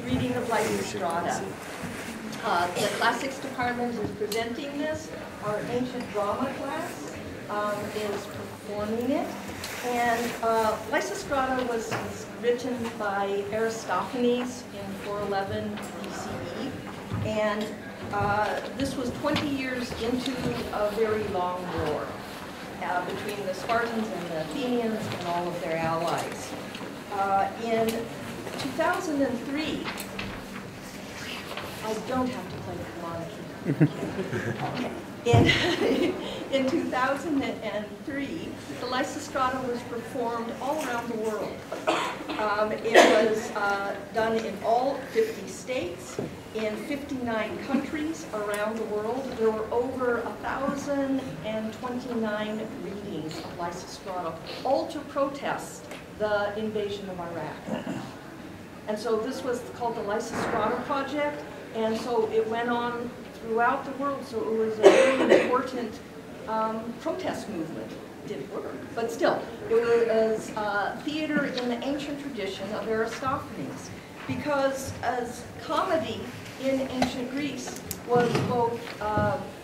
reading of Lysistrata. The classics department is presenting this. Our ancient drama class is performing it. And Lysistrata was written by Aristophanes in 411 BCE. And this was 20 years into a very long war between the Spartans and the Athenians and all of their allies. In 2003, I don't have to play the monarchy. Okay. In 2003, the Lysistrata was performed all around the world. It was done in all 50 states, in 59 countries around the world. There were over 1,029 readings of Lysistrata, all to protest the invasion of Iraq. And so this was called the Lysistrata Project, and so it went on throughout the world, so it was a very important protest movement. It didn't work, but still, it was theater in the ancient tradition of Aristophanes, because as comedy in ancient Greece was both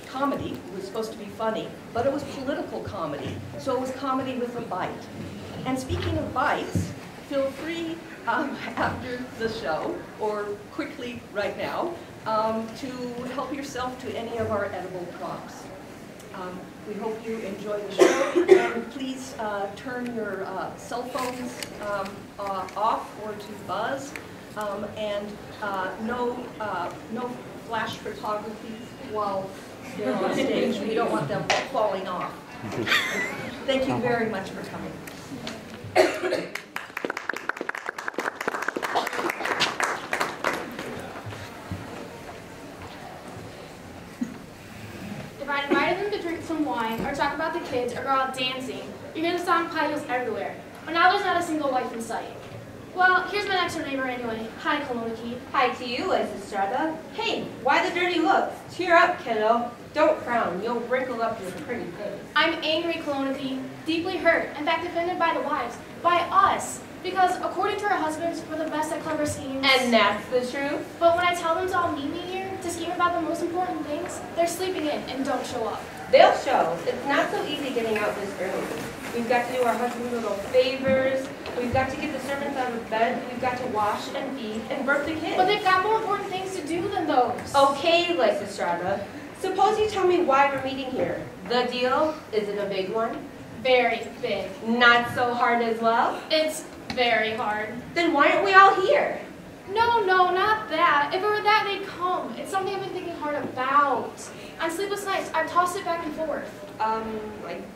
comedy, it was supposed to be funny, but it was political comedy, so it was comedy with a bite. And speaking of bites, feel free after the show, or quickly right now, to help yourself to any of our edible props. We hope you enjoy the show, and please turn your cell phones off or to buzz, and no flash photography while they're on stage. We don't want them falling off. Thank you very much for coming. If I invited them to drink some wine, or talk about the kids, or go out dancing, you're going to sound piles everywhere. But now there's not a single wife in sight. Well, here's my next door neighbor anyway. Hi, Kaloniki. Hi to you, Lysistrata. Hey, why the dirty looks? Cheer up, kiddo. Don't frown. You'll wrinkle up your pretty face. I'm angry, Kaloniki, deeply hurt, in fact offended by the wives, by us. Because according to our husbands, we're the best at clever schemes. And that's the truth? But when I tell them to all meet me here to scheme about the most important things, they're sleeping in and don't show up. They'll show. It's not so easy getting out this early. We've got to do our husband's little favors. We've got to get the servants out of bed. We've got to wash and feed and birth the kids. But they've got more important things to do than those. Okay, Lysistrata. Suppose you tell me why we're meeting here. The deal? Is it a big one? Very big. Not so hard as well? It's very hard. Then why aren't we all here? No, not that. If it were that, they'd come. It's something I've been thinking hard about. On sleepless nights, I've tossed it back and forth. I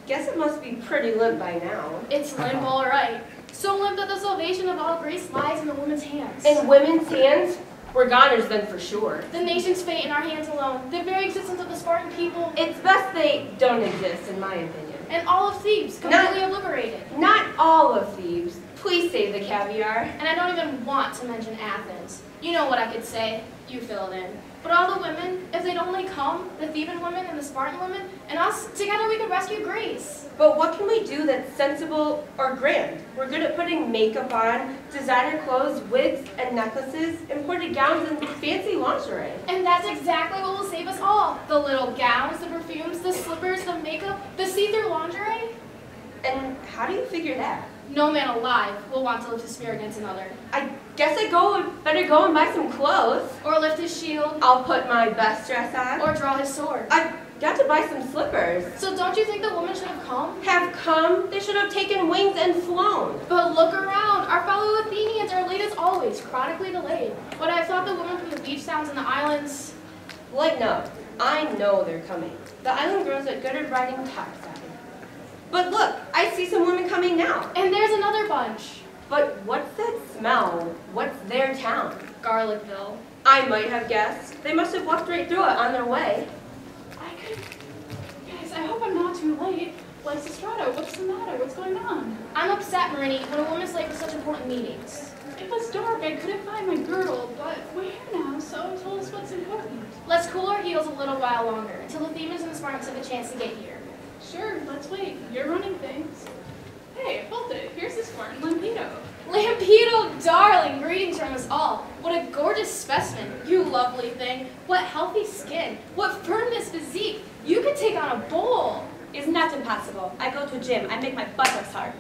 guess it must be pretty limp by now. It's limp, all right. So limp that the salvation of all Greece lies in the women's hands. In women's hands? We're goners then for sure. The nation's fate in our hands alone. The very existence of the Spartan people. It's best they don't exist, in my opinion. And all of Thebes, completely obliterated. Not all of Thebes. Please save the caviar. And I don't even want to mention Athens. You know what I could say. You fill it in. But all the women, if they'd only come, the Theban women and the Spartan women, and us, together we could rescue Greece. But what can we do that's sensible or grand? We're good at putting makeup on, designer clothes, wigs and necklaces, imported gowns and fancy lingerie. And that's exactly what will save us all. The little gowns, the perfumes, the slippers, the makeup, the see-through lingerie. And how do you figure that? No man alive will want to lift his spear against another. I guess I better go and buy some clothes. Or lift his shield. I'll put my best dress on. Or draw his sword. I've got to buy some slippers. So don't you think the women should have come? Have come? They should have taken wings and flown. But look around. Our fellow Athenians are late as always, chronically delayed. But I thought the women from the beach towns and the islands... Lighten up. I know they're coming. The island girls at good at riding topside. But look, I see some women coming now. And there's another bunch. But what's that smell? What's their town? Garlicville. I might have guessed. They must have walked right through it on their way. Guys, I hope I'm not too late. Lysistrata, what's the matter? What's going on? I'm upset, Marini, when a woman's late for such important meetings. It was dark. I couldn't find my girdle, but we're here now, so tell us what's important. Let's cool our heels a little while longer, until the Thebans and the Spartans have a chance to get here. Sure, let's wait. You're running things. Hey, hold it. Here's the Spartan Lampedo. Lampedo, darling, greetings from us all. What What a gorgeous specimen. You lovely thing. What healthy skin. What firmness physique. You could take on a bull. Isn't that impossible? I go to a gym. I make my buttocks hard.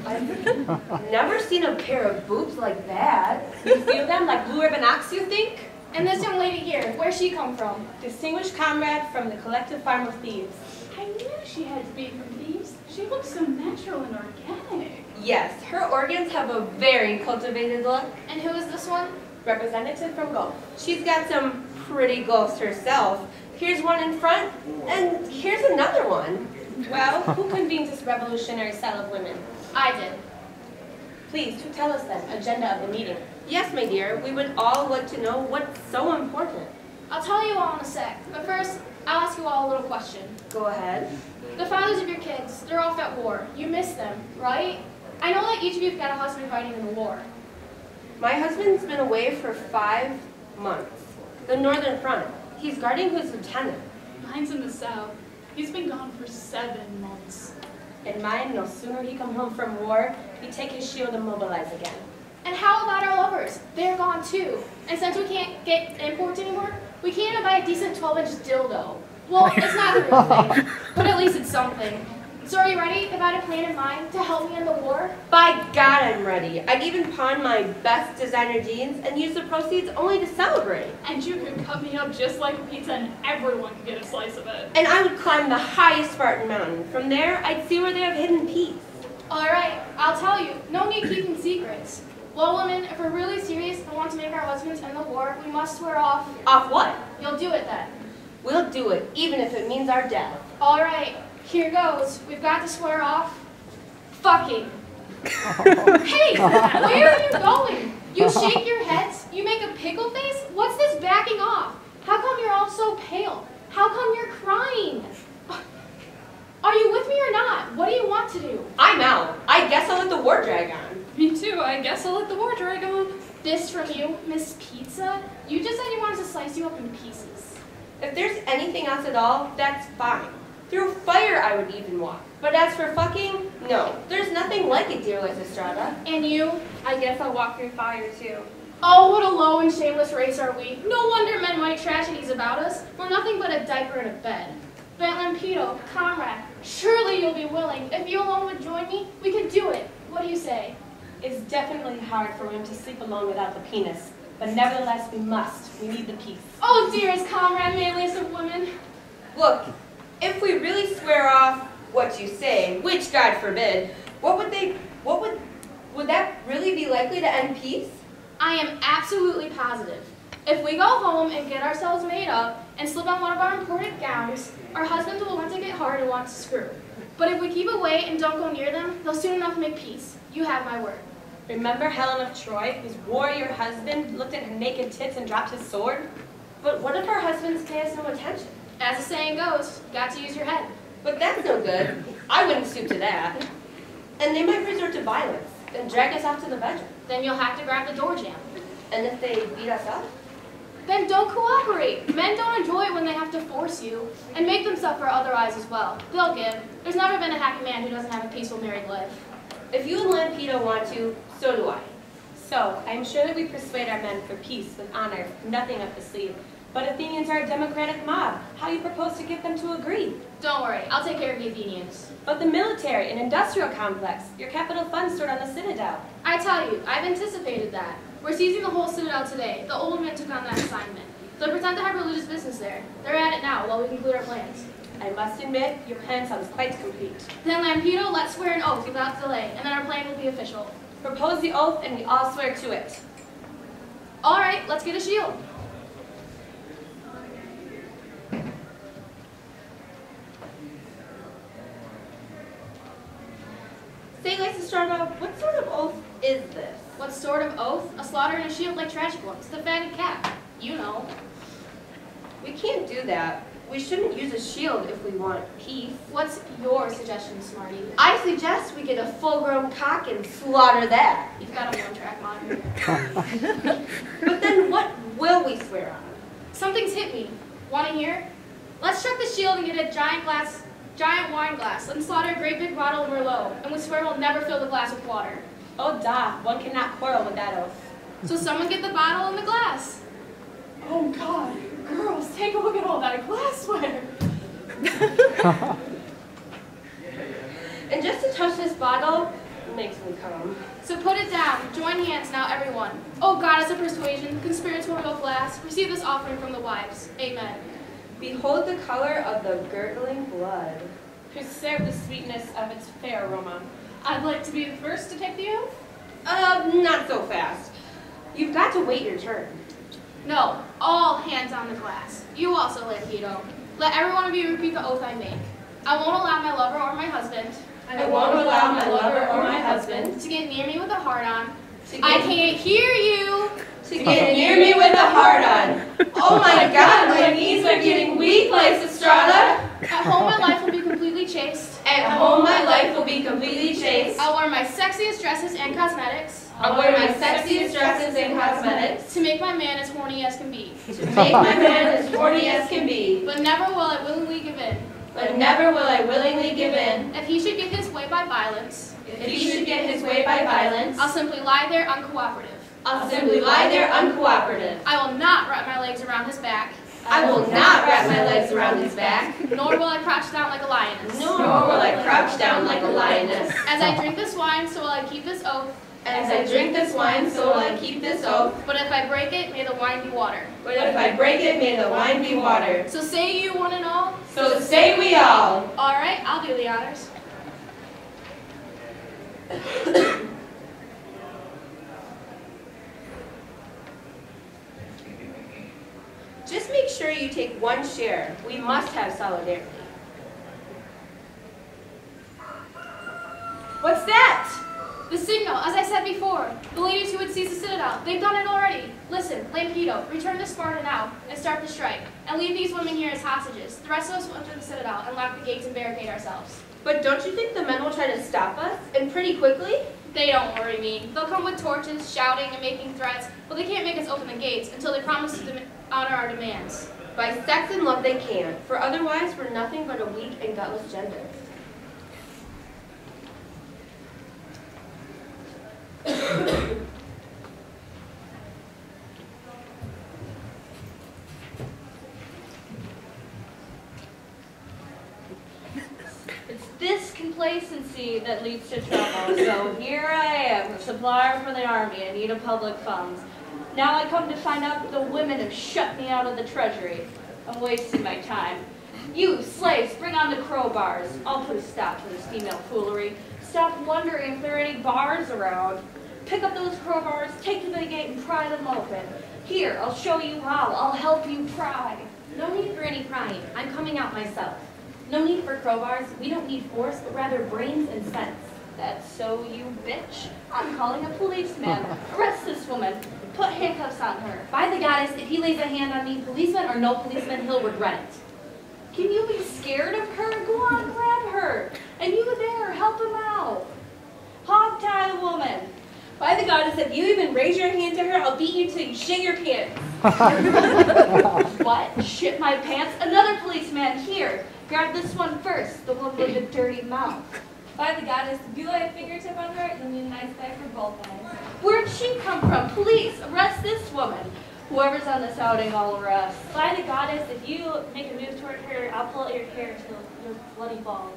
I've never seen a pair of boobs like that. You feel them like blue ribbon ox, you think? And this young lady here, where'd she come from? Distinguished comrade from the collective farm of thieves. I knew she had to be from Thieves. She looks so natural and organic. Yes, her organs have a very cultivated look. And who is this one? Representative from Gulf. She's got some pretty Gulfs herself. Here's one in front, and here's another one. Well, who convened this revolutionary cell of women? I did. Please, do tell us then, agenda of the meeting. Yes, my dear, we would all like to know what's so important. I'll tell you all in a sec, but first, I'll ask you all a little question. Go ahead. The fathers of your kids, they're off at war. You miss them, right? I know that each of you have got a husband fighting in the war. My husband's been away for 5 months. The Northern Front. He's guarding his lieutenant. Mine's in the South. He's been gone for 7 months. And mine, no sooner he come home from war, he take his shield and mobilize again. And how about our lovers? They're gone too. And since we can't get imports anymore, we can't even buy a decent 12-inch dildo. Well, it's not the real thing, but at least it's something. So are you ready, if I had a plan in mind, to help me in the war? By God, I'm ready. I'd even pawn my best designer jeans and use the proceeds only to celebrate. And you could cut me up just like a pizza and everyone could get a slice of it. And I would climb the highest Spartan mountain. From there, I'd see where they have hidden peace. All right, I'll tell you. No need keeping secrets. Well, women, if we're really serious and want to make our husbands end the war, we must swear off. Off what? You'll do it then. We'll do it, even if it means our death. All right, here goes. We've got to swear off. Fucking. Hey, where are you going? You shake your heads? You make a pickle face? What's this backing off? How come you're all so pale? How come you're crying? Are you with me or not? What do you want to do? I'm out. I guess I'll let the war drag on. Me too. I guess I'll let the war drag on. This from you, Miss Pizza? You just said you wanted to slice you up in pieces. If there's anything else at all, that's fine. Through fire I would even walk. But as for fucking, no. There's nothing like it, dear Lysistrata. And you? I guess I'll walk through fire too. Oh, what a low and shameless race are we. No wonder men write tragedies about us. We're nothing but a diaper and a bed. But Lampedo, comrade, surely you'll be willing. If you alone would join me, we could do it. What do you say? It's definitely hard for women to sleep alone without the penis. But nevertheless, we must. We need the peace. Oh, dearest comrade, manliest of women. Look, if we really swear off what you say, which God forbid, would that really be likely to end peace? I am absolutely positive. If we go home and get ourselves made up and slip on one of our imported gowns, our husbands will want to get hard and want to screw. But if we keep away and don't go near them, they'll soon enough make peace. You have my word. Remember Helen of Troy, whose warrior husband looked at her naked tits and dropped his sword? But what if our husbands pay us no attention? As the saying goes, got to use your head. But that's no good. I wouldn't stoop to that. And they might resort to violence and drag us off to the bedroom. Then you'll have to grab the door jamb. And if they beat us up? Then don't cooperate. Men don't enjoy it when they have to force you. And make them suffer otherwise as well. They'll give. There's never been a happy man who doesn't have a peaceful married life. If you and Lampedo want to, so do I. So, I'm sure that we persuade our men for peace with honor, nothing up the sleeve. But Athenians are a democratic mob. How do you propose to get them to agree? Don't worry, I'll take care of the Athenians. But the military and industrial complex, your capital funds stored on the citadel. I tell you, I've anticipated that. We're seizing the whole citadel today. The old men took on that assignment. They'll pretend to have religious business there. They're at it now while we conclude our plans. I must admit, your plan sounds quite complete. Then Lampedo, let's swear an oath without delay, and then our plan will be official. Propose the oath and we all swear to it. All right, let's get a shield. Say, Lysistrata, what sort of oath is this? What sort of oath? A slaughter and a shield like tragic ones. The fatted cat. You know. We can't do that. We shouldn't use a shield if we want peace. What's your suggestion, Smarty? I suggest we get a full-grown cock and slaughter that. You've got a one-track mind. But then what will we swear on? Something's hit me. Want to hear? Let's chuck the shield and get a giant wine glass. Let's slaughter a great big bottle of Merlot, and we swear we'll never fill the glass with water. Oh, da, one cannot quarrel with that oath. So someone get the bottle and the glass. Oh God, girls, take a look at all that glassware. And just to touch this bottle makes me come. So put it down. Join hands now, everyone. O goddess of persuasion, conspiratorial glass, receive this offering from the wives. Amen. Behold the color of the gurgling blood. Preserve the sweetness of its fair aroma. I'd like to be the first to take the oath. Not so fast. You've got to wait your turn. No, all hands on the glass. You also, Lampido. Let every one of you repeat the oath I make. I won't allow my lover or my husband. I won't allow my lover or my husband to get near me with a hard-on. I can't hear you. to get near me with a hard-on. Oh my God, my knees are getting weak, Lysistrata. At home, my life will be completely chaste. At home, my life will be completely chaste. I'll wear my sexiest dresses and cosmetics. I'll wear my sexiest dresses and cosmetics to make my man as horny as can be. to make my man as horny as can be. But never will I willingly give in. But never will I willingly give in. If he should get his way by violence, If he should get his way by violence, I'll simply lie there uncooperative. I'll simply lie there uncooperative. I will not wrap my legs around his back, I will not wrap my legs around his back, nor will I crouch down like a lioness. nor will I crouch down like a lioness. As I drink this wine, so will I keep this oath. As I drink this wine, so will I keep this oath. But if I break it, may the wine be water. But if I break it, may the wine be water. So say you one and all. So say we all. All right, I'll do the honors. Just make sure you take one share. We must have solidarity. What's that? The signal, as I said before, the ladies who would seize the citadel, they've done it already. Listen, Lampido, return to Sparta now and start the strike, and leave these women here as hostages. The rest of us will enter the citadel and lock the gates and barricade ourselves. But don't you think the men will try to stop us, and pretty quickly? They don't worry me. They'll come with torches, shouting and making threats, but they can't make us open the gates until they promise to honor our demands. By sex and love they can't, for otherwise we're nothing but a weak and gutless gender. It's this complacency that leads to trouble. So here I am, a supplier for the army. I need a public funds. Now I come to find out that the women have shut me out of the treasury. I'm wasting my time. You, slaves, bring on the crowbars. I'll put a stop to this female foolery. Stop wondering if there are any bars around. Pick up those crowbars, take to the gate, and pry them open. Here, I'll show you how. I'll help you pry. No need for any prying. I'm coming out myself. No need for crowbars. We don't need force, but rather brains and sense. That's so, you bitch. I'm calling a policeman. Arrest this woman. Put handcuffs on her. By the goddess, if he lays a hand on me, policeman or no policeman, he'll regret it. Can you be scared of her? Go on, grab her. And you there, help him out. Hog tie the woman. By the goddess, if you even raise your hand to her, I'll beat you till you shit your pants. What? Shit my pants? Another policeman here. Grab this one first, the one with the dirty mouth. By the goddess, if you lay a fingertip on her, you'll need a nice guy for both eyes. Where'd she come from? Police, arrest this woman. Whoever's on this outing, I'll arrest. By the goddess, if you make a move toward her, I'll pull out your hair till you're bloody bald.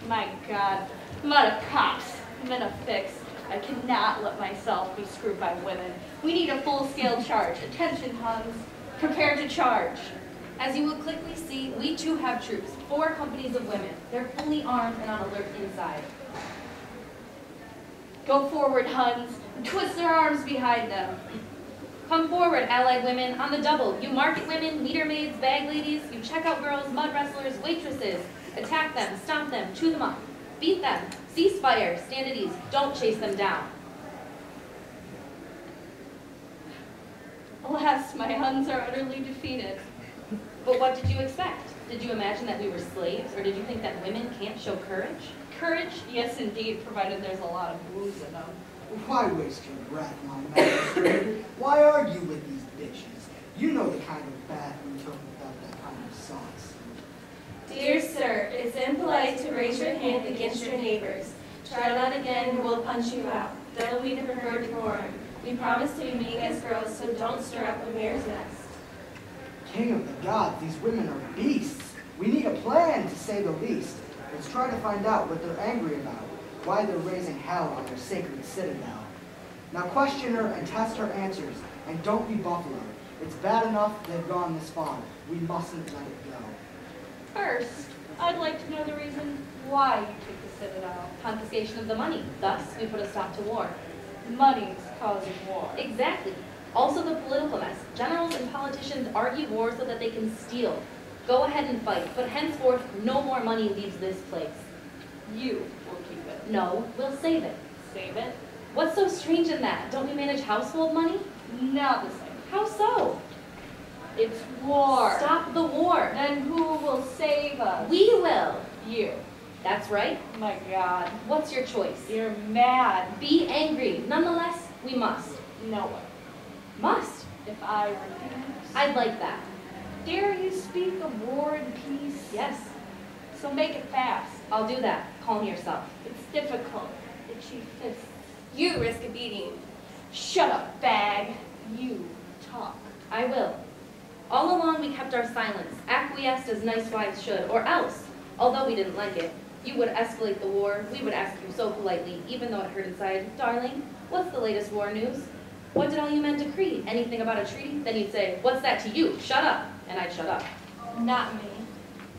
My God, I'm out of cops. I'm in a fix. I cannot let myself be screwed by women. We need a full-scale charge. Attention, Huns. Prepare to charge. As you will quickly see, we too have troops, 4 companies of women. They're fully armed and on alert inside. Go forward, Huns, and twist their arms behind them. Come forward, allied women, on the double. You market women, leader maids, bag ladies, you checkout girls, mud wrestlers, waitresses. Attack them, stomp them, chew them up. Beat them, cease fire, stand at ease, don't chase them down. Alas, my Huns are utterly defeated. But what did you expect? Did you imagine that we were slaves, or did you think that women can't show courage? Courage? Yes, indeed, provided there's a lot of booze in them. Why waste your breath, my magistrate? Why argue with these bitches? You know the kind of bath we took without that kind of sauce. Dear sir, it's impolite to raise your hand against your neighbors. Try that again and we'll punch you out. That'll be the preferred form. We promise to be meek as girls, so don't stir up a bear's nest. King of the gods, these women are beasts. We need a plan, to say the least. Let's try to find out what they're angry about, why they're raising hell on their sacred citadel. Now question her and test her answers, and don't be buffaloed. It's bad enough they've gone this far. We mustn't let it go. First, I'd like to know the reason why you took the citadel. Confiscation of the money. Thus, we put a stop to war. Money's causing war. Exactly. Also the political mess. Generals and politicians argue war so that they can steal. Go ahead and fight, but henceforth, no more money leaves this place. You will keep it. No, we'll save it. Save it? What's so strange in that? Don't we manage household money? Not the same. How so? It's war. Stop the war. Then who will save us? We will. You. That's right. My God. What's your choice? You're mad. Be angry. Nonetheless, we must. No one. Must. If I refuse. I'd like that. Dare you speak of war and peace? Yes. So make it fast. I'll do that. Calm yourself. It's difficult. Itchy fists. You risk a beating. Shut up, bag. You talk. I will. All along we kept our silence, acquiesced as nice wives should, or else, although we didn't like it, you would escalate the war, we would ask you so politely, even though it hurt inside, darling, what's the latest war news? What did all you men decree? Anything about a treaty? Then you'd say, what's that to you? Shut up. And I'd shut up. Not me.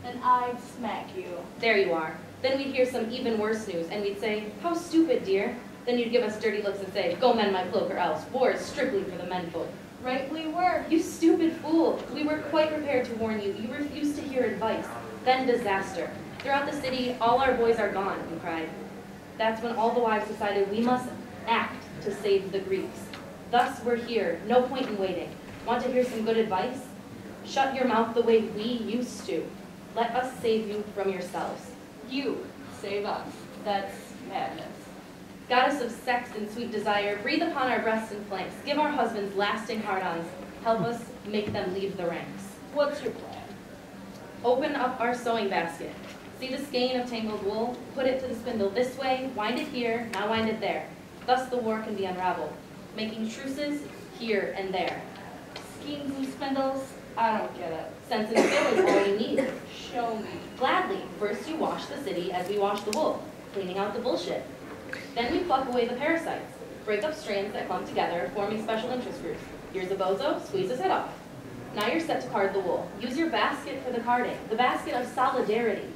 And I'd smack you. There you are. Then we'd hear some even worse news, and we'd say, how stupid, dear. Then you'd give us dirty looks and say, go mend my cloak or else. War is strictly for the menfolk. Right we were. You stupid fool. We were quite prepared to warn you. You refused to hear advice. Then disaster. Throughout the city, all our boys are gone, you cried. That's when all the wives decided we must act to save the Greeks. Thus, we're here. No point in waiting. Want to hear some good advice? Shut your mouth the way we used to. Let us save you from yourselves. You save us. That's madness. Goddess of sex and sweet desire, breathe upon our breasts and flanks. Give our husbands lasting hard-ons. Help us make them leave the ranks. What's your plan? Open up our sewing basket. See the skein of tangled wool? Put it to the spindle this way, wind it here, now wind it there. Thus the war can be unraveled, making truces here and there. Skeins and spindles? I don't get it. Sense and skill is all you need. Show me. Gladly, first you wash the city as we wash the wool, cleaning out the bullshit. Then we pluck away the parasites, break up strands that clump together, forming special interest groups. Here's a bozo, squeeze his head off. Now you're set to card the wool. Use your basket for the carding, the basket of solidarity.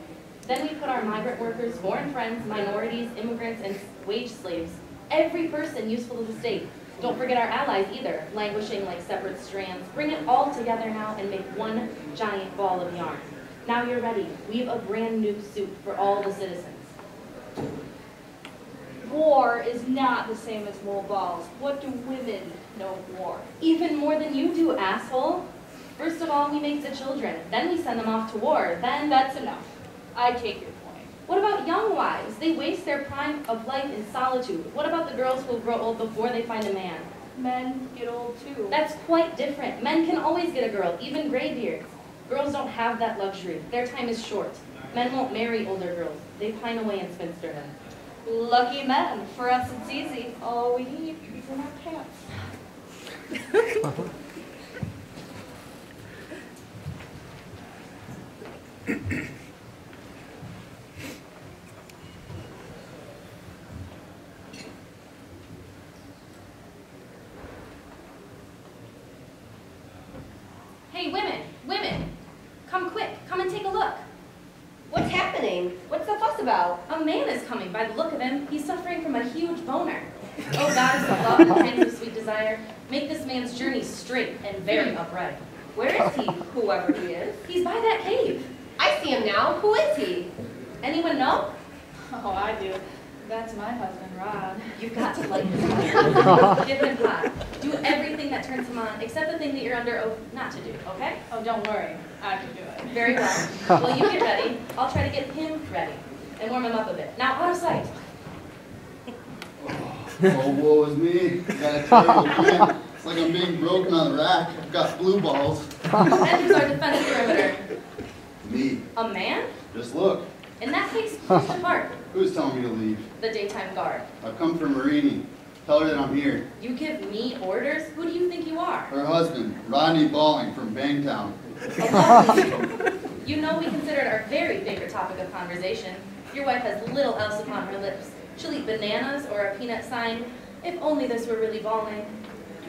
Then we put our migrant workers, foreign friends, minorities, immigrants, and wage slaves, every person useful to the state. Don't forget our allies either, languishing like separate strands. Bring it all together now and make one giant ball of yarn. Now you're ready. Weave a brand new suit for all the citizens. War is not the same as wool balls. What do women know of war? Even more than you do, asshole. First of all, we make the children. Then we send them off to war. Then That's enough. I take your point. what about young wives? They waste their prime of life in solitude. What about the girls who will grow old before they find a man? Men get old too. That's quite different. Men can always get a girl, even graybeards. Girls don't have that luxury. Their time is short. Men won't marry older girls. They pine away in spinsterdom. Lucky men. For us, it's easy. All we need is in our pants. Hey, women, women, come quick, come and take a look. What's happening? What's the fuss about? A man is coming by the look of him. He's suffering from a huge boner. Oh, goddess of love and prince of sweet desire, make this man's journey straight and very upright. Where is he, whoever he is? He's by that cave. I see him now. Who is he? Anyone know? Oh, I do. That's my husband, Rod. You've got to light his fire. Give him hot. Do everything that turns him on, except the thing that you're under oath not to do, okay? Oh, don't worry. I can do it. Very well. Well, you get ready. I'll try to get him ready and warm him up a bit. Now, out of sight. Oh, woe is me. I got a terrible plan. It's like I'm being broken on the rack. I've got blue balls. Enters our defense perimeter. Me. A man? Just look. In that case, push apart. Who's telling me to leave? The daytime guard. I've come from Marini. Tell her that I'm here. You give me orders? Who do you think you are? Her husband, Rodney Balling from Bangtown. A lovely. You know we consider it our very favorite topic of conversation. Your wife has little else upon her lips. She'll eat bananas or a peanut sign. If only this were really Balling.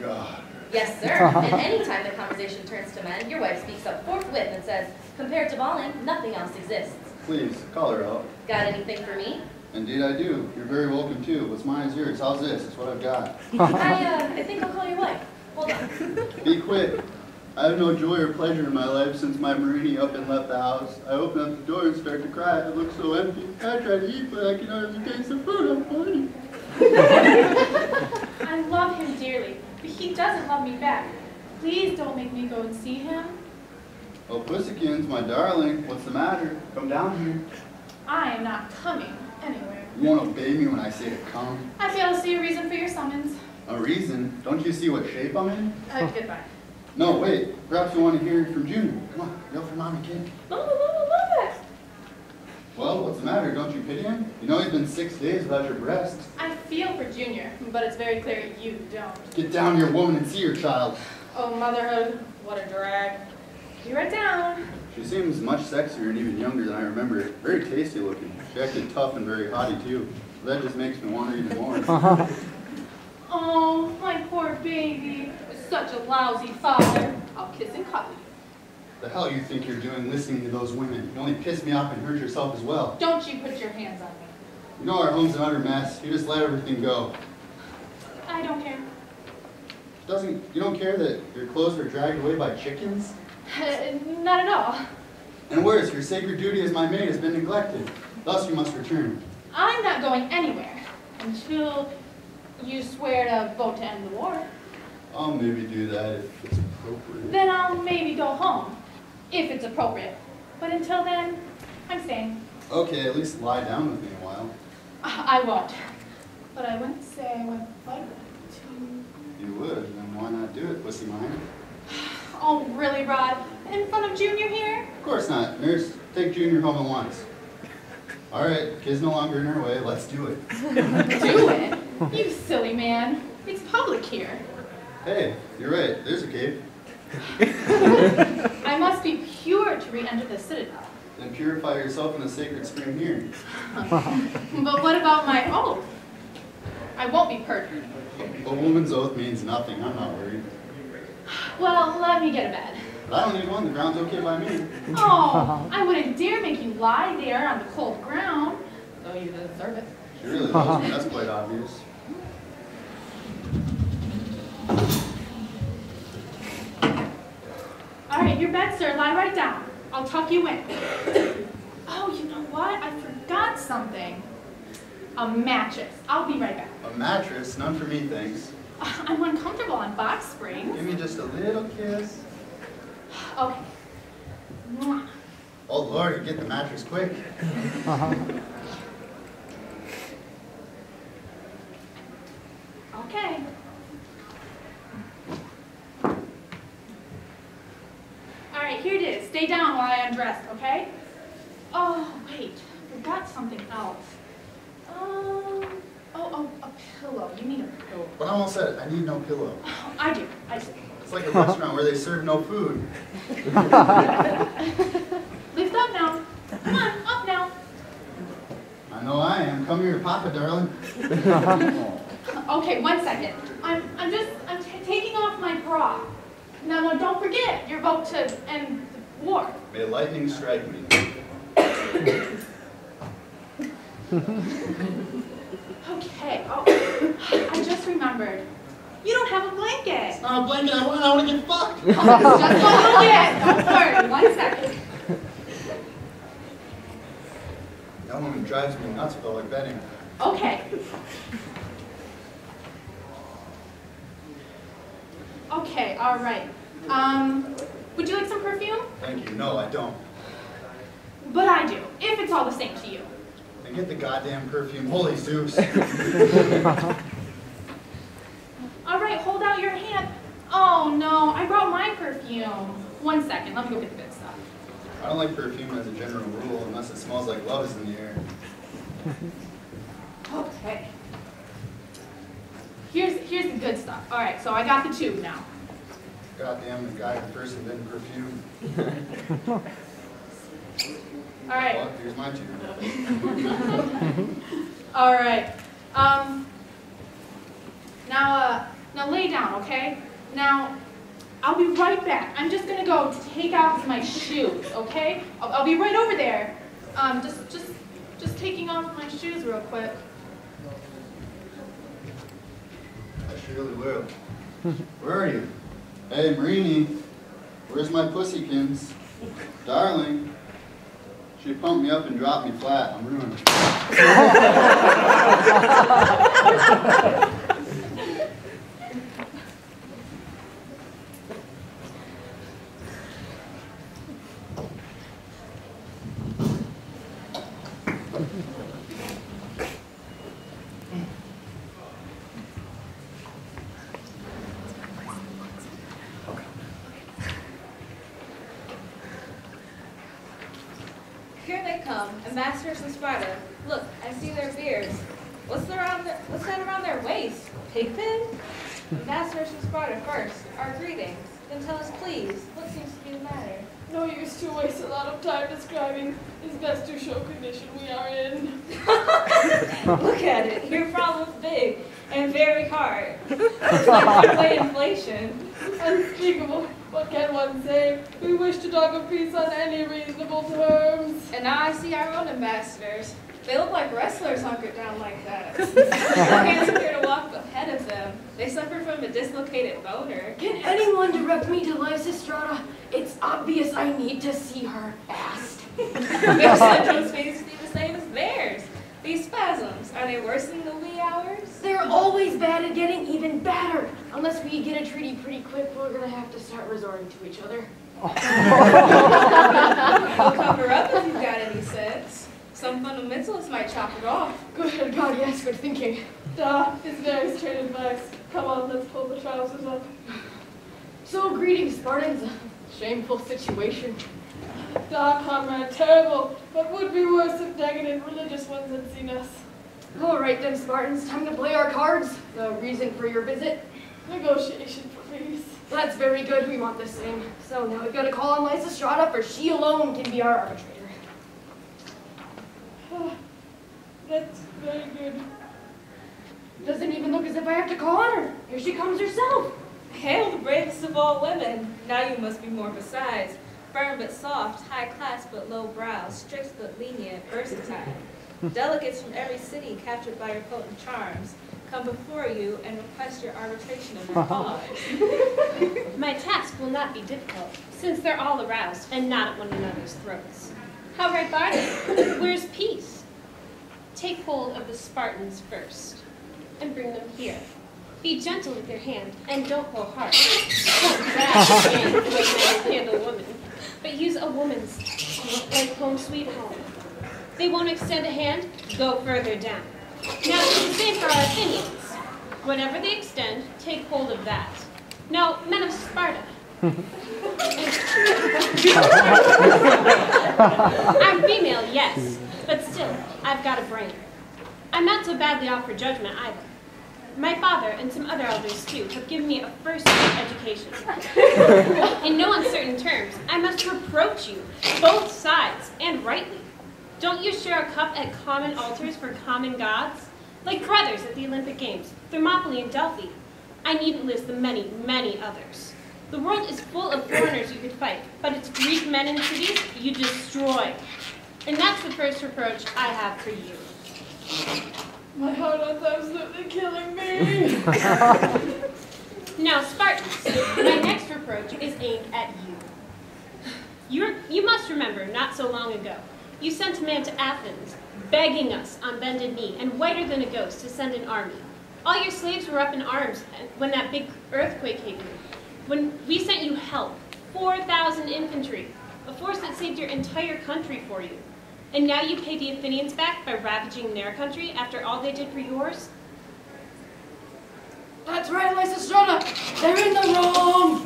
God. Yes, sir. And any time the conversation turns to men, your wife speaks up forthwith and says, compared to Balling, nothing else exists. Please, call her out. Got anything for me? Indeed I do. You're very welcome too. What's mine is yours. How's this? It's what I've got. I think I'll call your wife. Hold on. Be quick. I have no joy or pleasure in my life since my Marini up and left the house. I open up the door and start to cry. It looks so empty. I try to eat, but I can hardly taste the food. I'm funny. I love him dearly, but he doesn't love me back. Please don't make me go and see him. Oh, Pussykins, my darling, what's the matter? Come down here. I am not coming anywhere. You won't obey me when I say to come. I fail to see a reason for your summons. A reason? Don't you see what shape I'm in? Goodbye. No, wait. Perhaps you want to hear from Junior. Come on, yell for Mommy, kid. Mama. Well, what's the matter? Don't you pity him? You know he's been 6 days without your breast. I feel for Junior, but it's very clear you don't. Get down here, woman, and see your child. Oh, motherhood, what a drag. Be right down. She seems much sexier and even younger than I remember. Very tasty looking. She acted tough and very haughty too. That just makes me want her even more. Oh, my poor baby. Such a lousy father. I'll kiss and cuddle you. The hell you think you're doing listening to those women? You only piss me off and hurt yourself as well. Don't you put your hands on me. You know our home's an utter mess. You just let everything go. I don't care. You don't care that your clothes were dragged away by chickens? Not at all. And worse, your sacred duty as my maid has been neglected. Thus you must return. I'm not going anywhere until you swear to vote to end the war. I'll maybe do that if it's appropriate. Then I'll maybe go home, if it's appropriate. But until then, I'm staying. Okay, at least lie down with me a while. I won't. But I wouldn't say I would like to. You would, then why not do it, pussy mine? Oh, really, Rod? In front of Junior here? Of course not. Nurse, take Junior home at once. All right, kid's no longer in her way. Let's do it. Do it? You silly man. It's public here. Hey, you're right. There's a cave. I must be pure to re-enter the citadel. Then purify yourself in the sacred spring here. But what about my oath? I won't be perjured. A woman's oath means nothing. I'm not worried. Well, let me get a bed. But I don't need one. The ground's okay by me. Oh, I wouldn't dare make you lie there on the cold ground, though you deserve it. She really loves me. That's quite obvious. All right, your bed, sir. Lie right down. I'll tuck you in. Oh, you know what? I forgot something. A mattress. I'll be right back. A mattress? None for me, thanks. I'm uncomfortable on box springs. Give me just a little kiss. Okay. Mwah. Oh, Lord, get the mattress quick. Okay. All right, here it is. Stay down while I undress, okay? Oh, wait. Forgot something else. Oh, a pillow. You need a pillow. But I'm all set. I need no pillow. Oh, I do. It's like a restaurant where they serve no food. Lift up now. Come on, up now. I know I am. Come here, Papa, darling. Okay, 1 second. I'm taking off my bra. No, don't forget your vote to end the war. May lightning strike me. Okay, oh, I just remembered. You don't have a blanket. It's not a blanket I want to get fucked. Oh, just a little bit. Don't worry, 1 second. That woman drives me nuts with all her bedding. Okay. Okay, all right. Would you like some perfume? Thank you. No, I don't. But I do, if it's all the same to you. Then get the goddamn perfume. Holy Zeus. All right, hold out your hand. Oh no, I brought my perfume. 1 second, let me go get the good stuff. I don't like perfume as a general rule unless it smells like love is in the air. Okay. good stuff. All right, so I got the tube now. Goddamn, the guy who first invented perfume. All right. Well, here's my tube. All right. Now lay down, okay? Now, I'll be right back. I'm just gonna go take off my shoes, okay? I'll be right over there. Just taking off my shoes real quick. I surely will. Where are you? Hey, Marini, where's my pussykins? Darling, she pumped me up and dropped me flat. I'm ruined. Here they come, ambassadors from Sparta. Look, I see their beards. What's that around their waist? Pigpen? Ambassadors from Sparta first. Our greetings. Then tell us, please, what seems to be the matter? No use to waste a lot of time describing. It's best to show condition we are in. Look at it. Your problem's big and very hard. It's like runaway inflation. Unspeakable. What can one say? We wish to talk of peace on any reasonable terms. And now I see our own ambassadors. They look like wrestlers hunkered down like that. I can't appear to walk ahead of them. They suffer from a dislocated boner. Can anyone direct me to Lysistrata? It's obvious I need to see her fast. Your symptoms seem to be the same as theirs. These spasms, are they worse in the wee hours? They're always bad and getting even badder. Unless we get a treaty pretty quick, we're gonna have to start resorting to each other. We'll cover up if you've got any sense. Some fundamentalists might chop it off. Good God, yes, good thinking. It's very straight advice. Come on, let's pull the trousers up. So, greetings, Spartans. Shameful situation. Comrade, terrible, but would be worse if decadent religious ones had seen us. All right then, Spartans, time to play our cards. The reason for your visit? Negotiation for peace. That's very good, we want the same. So now we've got to call on Lysistrata, for she alone can be our arbitrator. That's very good. Doesn't even look as if I have to call on her. Here she comes herself. Hail the bravest of all women. Now you must be more besides. Firm but soft, high class but low brow, strict but lenient, versatile. Delegates from every city captured by your potent charms come before you and request your arbitration of their cause. My task will not be difficult, since they're all aroused and not at one another's throats. How ripe are they? Where's peace? Take hold of the Spartans first, and bring them here. Be gentle with your hand, and don't go hard. Don't grab the hand the way men handle women, but use a woman's like home sweet home. They won't extend a hand, go further down. Now it's the same for our Athenians. Whatever they extend, take hold of that. Now, men of Sparta. I'm female, yes, but still, I've got a brain. I'm not so badly off for judgment either. My father and some other elders too have given me a first-rate education. In no uncertain terms, I must reproach you, both sides, and rightly. Don't you share a cup at common altars for common gods? Like brothers at the Olympic Games, Thermopylae and Delphi. I needn't list the many, many others. The world is full of foreigners you could fight, but it's Greek men in cities you destroy. And that's the first reproach I have for you. My heart is absolutely killing me. Now, Spartans, my next reproach is aimed at you. You must remember, not so long ago, you sent a man to Athens, begging us on bended knee and whiter than a ghost to send an army. All your slaves were up in arms when that big earthquake hit you. When we sent you help, 4,000 infantry, a force that saved your entire country for you. And now you pay the Athenians back by ravaging their country after all they did for yours? That's right, Lysistrata. They're in the wrong.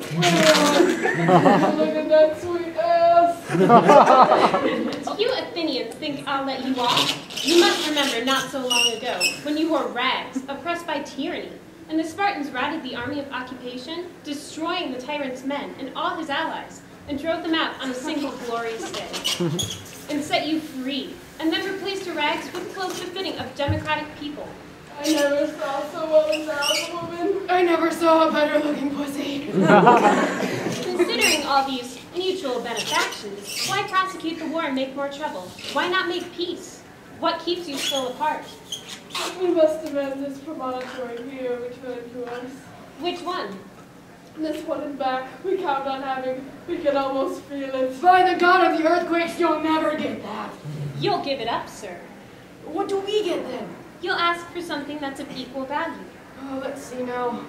Look at that sweet ass. You Athenians think I'll let you off? You must remember not so long ago, when you wore rags, oppressed by tyranny, and the Spartans routed the army of occupation, destroying the tyrant's men and all his allies, and drove them out on a single glorious day, and set you free, and then replaced your rags with clothes befitting of democratic people. I never saw so well endowed a woman. I never saw a better looking pussy. Considering all these mutual benefactions, why prosecute the war and make more trouble? Why not make peace? What keeps you still apart? We must amend this premonitory here returned to us. Which one? This one in back, we count on having. We can almost feel it. By the god of the earthquakes, you'll never get that. You'll give it up, sir. What do we get then? You'll ask for something that's of equal value. Oh, let's see now.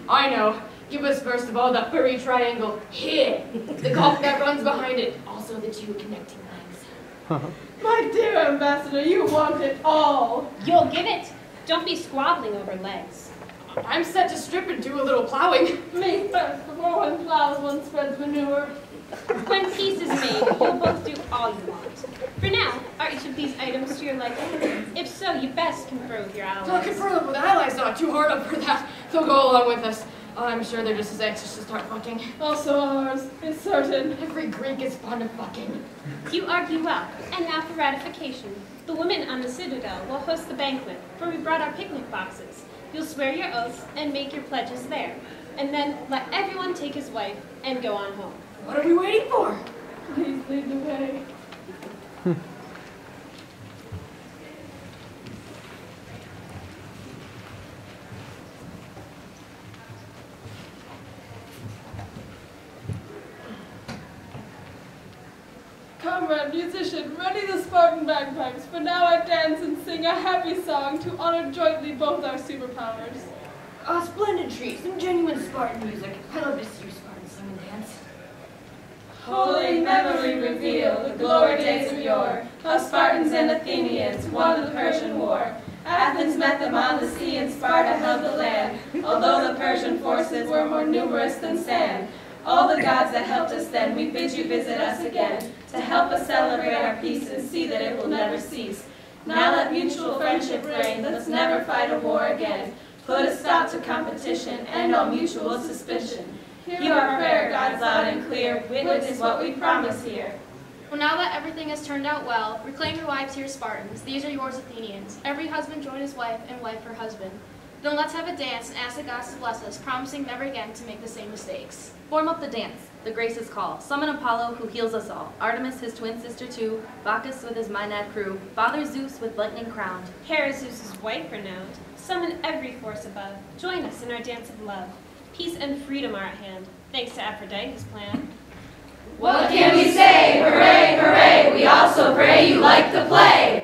I know. Give us first of all the furry triangle here. The gulf that runs behind it. Also the two connecting legs. My dear ambassador, you want it all. You'll give it. Don't be squabbling over legs. I'm set to strip and do a little plowing. Me first, before one plows, one spreads manure. When peace is made, you'll both do all you want. For now, are each of these items to your liking? If so, you best confer with your I'll allies. confer with allies, not too hard up for that. They'll go along with us. I'm sure they're just as anxious to start fucking. Also ours, it's certain. Every Greek is fond of fucking. You argue well, and now for ratification. The women on the citadel will host the banquet, for we brought our picnic boxes. You'll swear your oaths and make your pledges there, and then let everyone take his wife and go on home. What are we waiting for? Please lead the way. Comrade musician, ready the Spartan bagpipes, for now I dance and sing a happy song to honor jointly both our superpowers. A splendid treat, some genuine Spartan music. I love to see you Spartans sing and dance. Holy memory reveal the glory days of yore, how Spartans and Athenians won the Persian war. Athens met them on the sea and Sparta held the land, although the Persian forces were more numerous than sand. All the gods that helped us then, we bid you visit us again, to help us celebrate our peace and see that it will never cease. Now let mutual friendship reign, let's never fight a war again. Put a stop to competition, end all mutual suspicion. Hear our prayer, gods loud and clear, witness what we promise here. Well, now that everything has turned out well, reclaim your wives here, Spartans. These are yours, Athenians. Every husband join his wife, and wife her husband. Then let's have a dance and ask the gods to bless us, promising never again to make the same mistakes. Form up the dance. The graces call. Summon Apollo, who heals us all. Artemis, his twin sister too. Bacchus with his Maenad crew. Father Zeus with lightning crowned. Hera, Zeus's wife renowned. Summon every force above. Join us in our dance of love. Peace and freedom are at hand, thanks to Aphrodite's plan. What can we say? Hooray, hooray! We also pray you like the play.